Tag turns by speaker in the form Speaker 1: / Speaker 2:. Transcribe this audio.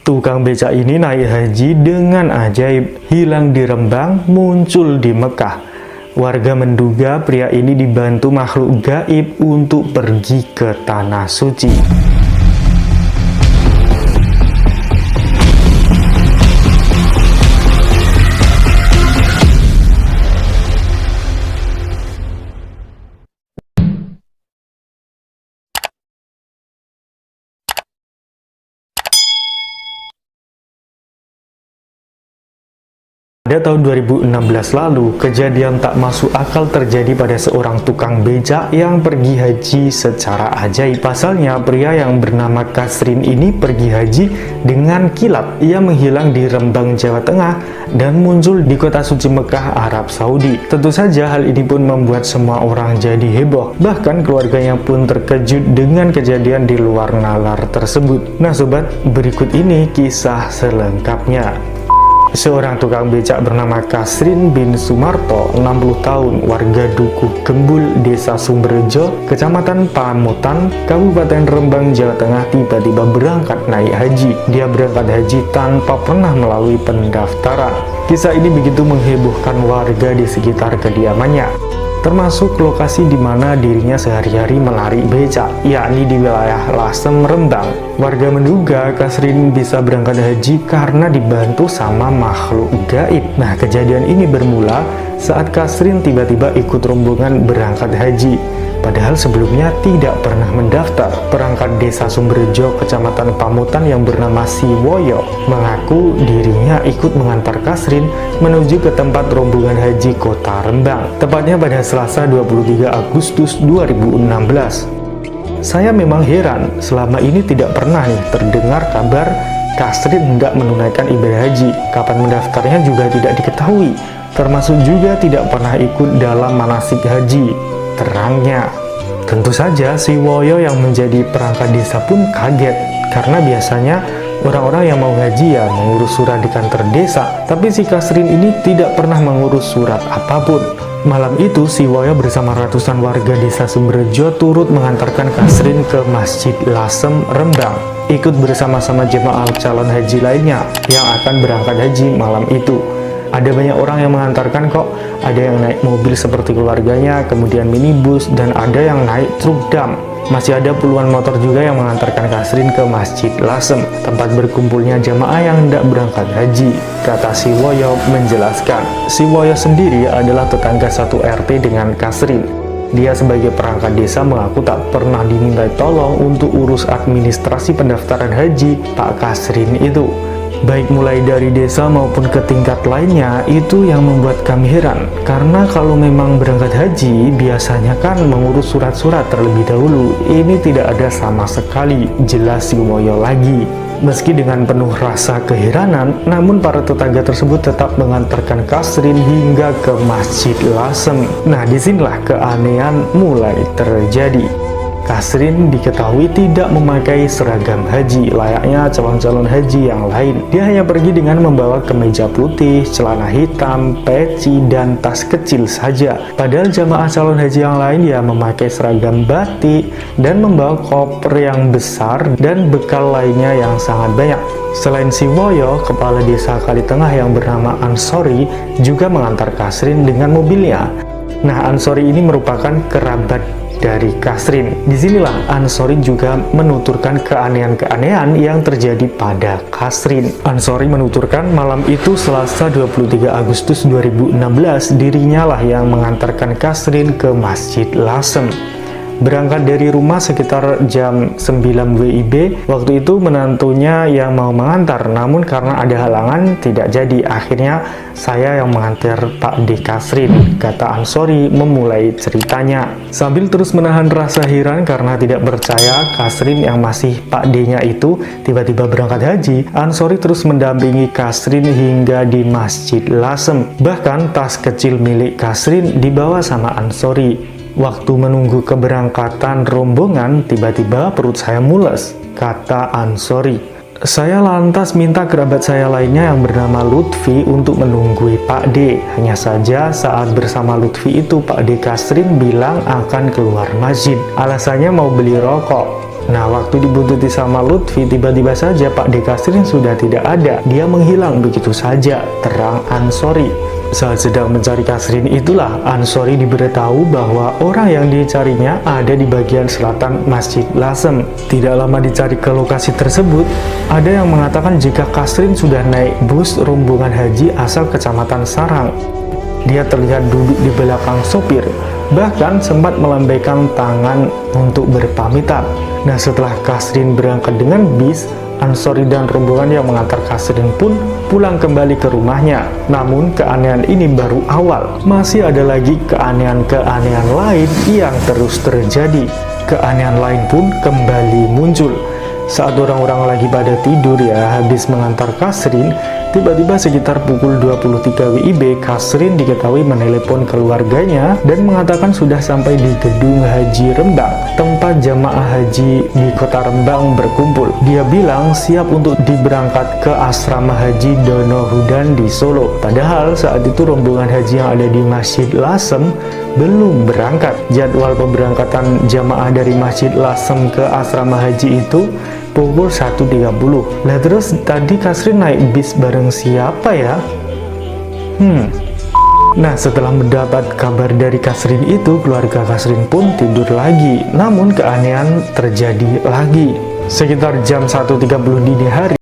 Speaker 1: Tukang becak ini naik haji dengan ajaib, hilang di Rembang, muncul di Mekah. Warga menduga pria ini dibantu makhluk gaib untuk pergi ke Tanah Suci. Pada tahun 2016 lalu, kejadian tak masuk akal terjadi pada seorang tukang becak yang pergi haji secara ajaib. Pasalnya, pria yang bernama Kasrin ini pergi haji dengan kilat. Ia menghilang di Rembang, Jawa Tengah dan muncul di kota suci Mekah, Arab Saudi. Tentu saja hal ini pun membuat semua orang jadi heboh. Bahkan keluarganya pun terkejut dengan kejadian di luar nalar tersebut. Nah sobat, berikut ini kisah selengkapnya. Seorang tukang becak bernama Kasrin bin Sumarto, 60 tahun, warga Dukuh Gembul, Desa Sumberjo, Kecamatan Pamutan, Kabupaten Rembang, Jawa Tengah, tiba-tiba berangkat naik haji. Dia berangkat haji tanpa pernah melalui pendaftaran. Kisah ini begitu menghebohkan warga di sekitar kediamannya, termasuk lokasi di mana dirinya sehari-hari menarik becak, yakni di wilayah Lasem, Rembang. Warga menduga Kasrin bisa berangkat haji karena dibantu sama makhluk gaib. Nah, kejadian ini bermula saat Kasrin tiba-tiba ikut rombongan berangkat haji. Padahal sebelumnya tidak pernah mendaftar. Perangkat Desa Sumberjo, Kecamatan Pamutan yang bernama Siwoyo mengaku dirinya ikut mengantar Kasrin menuju ke tempat rombongan haji kota Rembang, tepatnya pada Selasa 23 Agustus 2016. Saya memang heran, selama ini tidak pernah terdengar kabar Kasrin hendak menunaikan ibadah haji. Kapan mendaftarnya juga tidak diketahui, termasuk juga tidak pernah ikut dalam manasik haji, terangnya. Tentu saja Siwoyo yang menjadi perangkat desa pun kaget, karena biasanya orang-orang yang mau haji ya mengurus surat di kantor desa, tapi si Kasrin ini tidak pernah mengurus surat apapun. Malam itu Siwoyo bersama ratusan warga desa Sumberjo turut mengantarkan Kasrin ke Masjid Lasem, Rembang, ikut bersama-sama jemaah calon haji lainnya yang akan berangkat haji malam itu. Ada banyak orang yang mengantarkan kok, ada yang naik mobil seperti keluarganya, kemudian minibus, dan ada yang naik truk dam. Masih ada puluhan motor juga yang mengantarkan Kasrin ke Masjid Lasem, tempat berkumpulnya jamaah yang hendak berangkat haji, kata Siwoyo menjelaskan. Siwoyo sendiri adalah tetangga satu RT dengan Kasrin. Dia sebagai perangkat desa mengaku tak pernah dimintai tolong untuk urus administrasi pendaftaran haji Pak Kasrin itu. Baik mulai dari desa maupun ke tingkat lainnya, itu yang membuat kami heran. Karena kalau memang berangkat haji, biasanya kan mengurus surat-surat terlebih dahulu. Ini tidak ada sama sekali, jelas Siwoyo lagi. Meski dengan penuh rasa keheranan, namun para tetangga tersebut tetap mengantarkan Kasrin hingga ke Masjid Lasem. Nah, disinilah keanehan mulai terjadi. Kasrin diketahui tidak memakai seragam haji layaknya calon-calon haji yang lain. Dia hanya pergi dengan membawa kemeja putih, celana hitam, peci, dan tas kecil saja. Padahal jamaah calon haji yang lain ya memakai seragam batik dan membawa koper yang besar dan bekal lainnya yang sangat banyak. Selain Siwoyo, kepala desa Kalitengah yang bernama Ansori juga mengantar Kasrin dengan mobilnya. Nah, Ansori ini merupakan kerabat dari Kasrin. Disinilah Ansori juga menuturkan keanehan-keanehan yang terjadi pada Kasrin. Ansori menuturkan malam itu Selasa 23 Agustus 2016 dirinya lah yang mengantarkan Kasrin ke Masjid Lasem. Berangkat dari rumah sekitar jam 9 WIB, waktu itu menantunya yang mau mengantar, namun karena ada halangan tidak jadi. Akhirnya saya yang mengantar Pak D. Kasrin, kata Ansori memulai ceritanya. Sambil terus menahan rasa heran karena tidak percaya Kasrin yang masih Pak D-nya itu tiba-tiba berangkat haji, Ansori terus mendampingi Kasrin hingga di Masjid Lasem. Bahkan tas kecil milik Kasrin dibawa sama Ansori. Waktu menunggu keberangkatan rombongan, tiba-tiba perut saya mules, kata Ansori. Saya lantas minta kerabat saya lainnya yang bernama Lutfi untuk menunggui Pak D. Hanya saja saat bersama Lutfi itu Pak D Kasrin bilang akan keluar masjid. Alasannya mau beli rokok. Nah, waktu dibuntuti sama Lutfi, tiba-tiba saja Pak D. Kasrin sudah tidak ada. Dia menghilang begitu saja, terang Ansori. Saat sedang mencari Kasrin itulah Ansori diberitahu bahwa orang yang dicarinya ada di bagian selatan Masjid Lasem. Tidak lama dicari ke lokasi tersebut, ada yang mengatakan jika Kasrin sudah naik bus rombongan haji asal Kecamatan Sarang. Dia terlihat duduk di belakang sopir, bahkan sempat melambaikan tangan untuk berpamitan. Nah, setelah Kasrin berangkat dengan bis, Ansori dan rombongan yang mengantar Kasrin pun pulang kembali ke rumahnya. Namun keanehan ini baru awal, masih ada lagi keanehan-keanehan lain yang terus terjadi. Keanehan lain pun kembali muncul. Saat orang-orang lagi pada tidur ya, habis mengantar Kasrin, tiba-tiba sekitar pukul 23 WIB, Kasrin diketahui menelepon keluarganya dan mengatakan sudah sampai di Gedung Haji Rembang, tempat jamaah haji di kota Rembang berkumpul. Dia bilang siap untuk diberangkat ke asrama haji Dono Hudan di Solo. Padahal saat itu rombongan haji yang ada di Masjid Lasem belum berangkat. Jadwal pemberangkatan jamaah dari Masjid Lasem ke asrama haji itu pukul 1.30. Lah terus tadi Kasrin naik bis bareng siapa ya? Nah, setelah mendapat kabar dari Kasrin itu, keluarga Kasrin pun tidur lagi. Namun keanehan terjadi lagi. Sekitar jam 1.30 dini hari,